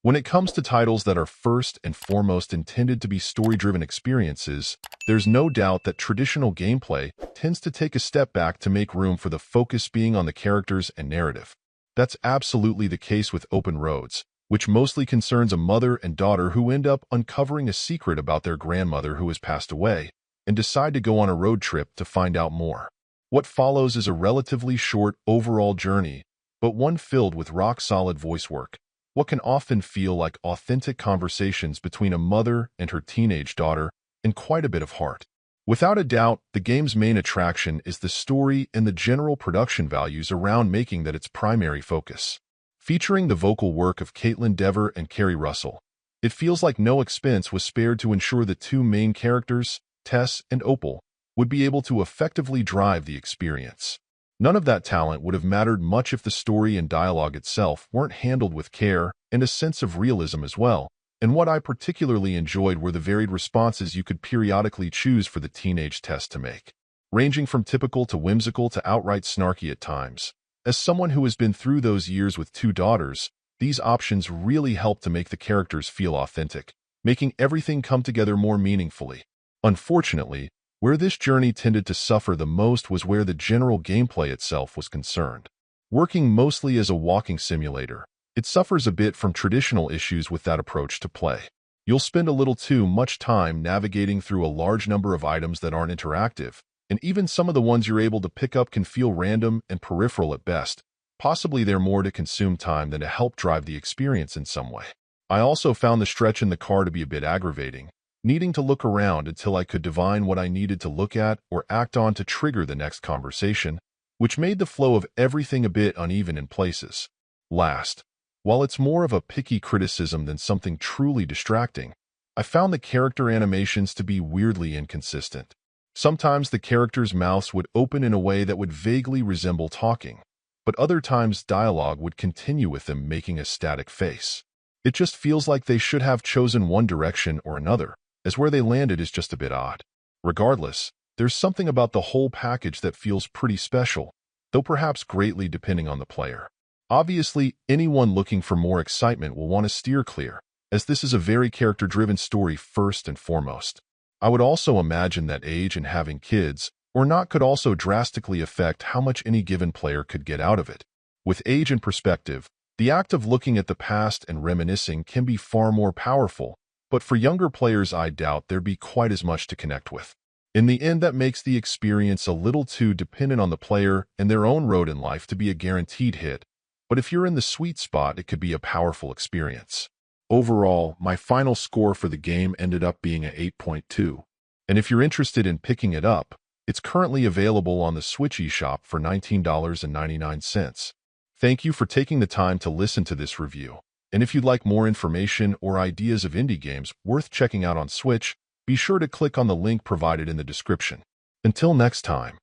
When it comes to titles that are first and foremost intended to be story-driven experiences, there's no doubt that traditional gameplay tends to take a step back to make room for the focus being on the characters and narrative. That's absolutely the case with Open Roads, which mostly concerns a mother and daughter who end up uncovering a secret about their grandmother who has passed away and decide to go on a road trip to find out more. What follows is a relatively short overall journey, but one filled with rock-solid voice work. What can often feel like authentic conversations between a mother and her teenage daughter, and quite a bit of heart. Without a doubt, the game's main attraction is the story and the general production values around making that its primary focus. Featuring the vocal work of Caitlin Dever and Carrie Russell, it feels like no expense was spared to ensure the two main characters, Tess and Opal, would be able to effectively drive the experience. None of that talent would have mattered much if the story and dialogue itself weren't handled with care and a sense of realism as well, and what I particularly enjoyed were the varied responses you could periodically choose for the teenage Tess to make, ranging from typical to whimsical to outright snarky at times. As someone who has been through those years with two daughters, these options really help to make the characters feel authentic, making everything come together more meaningfully. Unfortunately, where this journey tended to suffer the most was where the general gameplay itself was concerned. Working mostly as a walking simulator, it suffers a bit from traditional issues with that approach to play. You'll spend a little too much time navigating through a large number of items that aren't interactive, and even some of the ones you're able to pick up can feel random and peripheral at best. Possibly they're more to consume time than to help drive the experience in some way. I also found the stretch in the car to be a bit aggravating, needing to look around until I could divine what I needed to look at or act on to trigger the next conversation, which made the flow of everything a bit uneven in places. Last, while it's more of a picky criticism than something truly distracting, I found the character animations to be weirdly inconsistent. Sometimes the characters' mouths would open in a way that would vaguely resemble talking, but other times dialogue would continue with them making a static face. It just feels like they should have chosen one direction or another, as where they landed is just a bit odd. Regardless, there's something about the whole package that feels pretty special, though perhaps greatly depending on the player. Obviously, anyone looking for more excitement will want to steer clear, as this is a very character-driven story first and foremost. I would also imagine that age and having kids, or not, could also drastically affect how much any given player could get out of it. With age and perspective, the act of looking at the past and reminiscing can be far more powerful, but for younger players I doubt there'd be quite as much to connect with. In the end, that makes the experience a little too dependent on the player and their own road in life to be a guaranteed hit, but if you're in the sweet spot, it could be a powerful experience. Overall, my final score for the game ended up being an 8.2, and if you're interested in picking it up, it's currently available on the Switch eShop for $19.99. Thank you for taking the time to listen to this review, and if you'd like more information or ideas of indie games worth checking out on Switch, be sure to click on the link provided in the description. Until next time.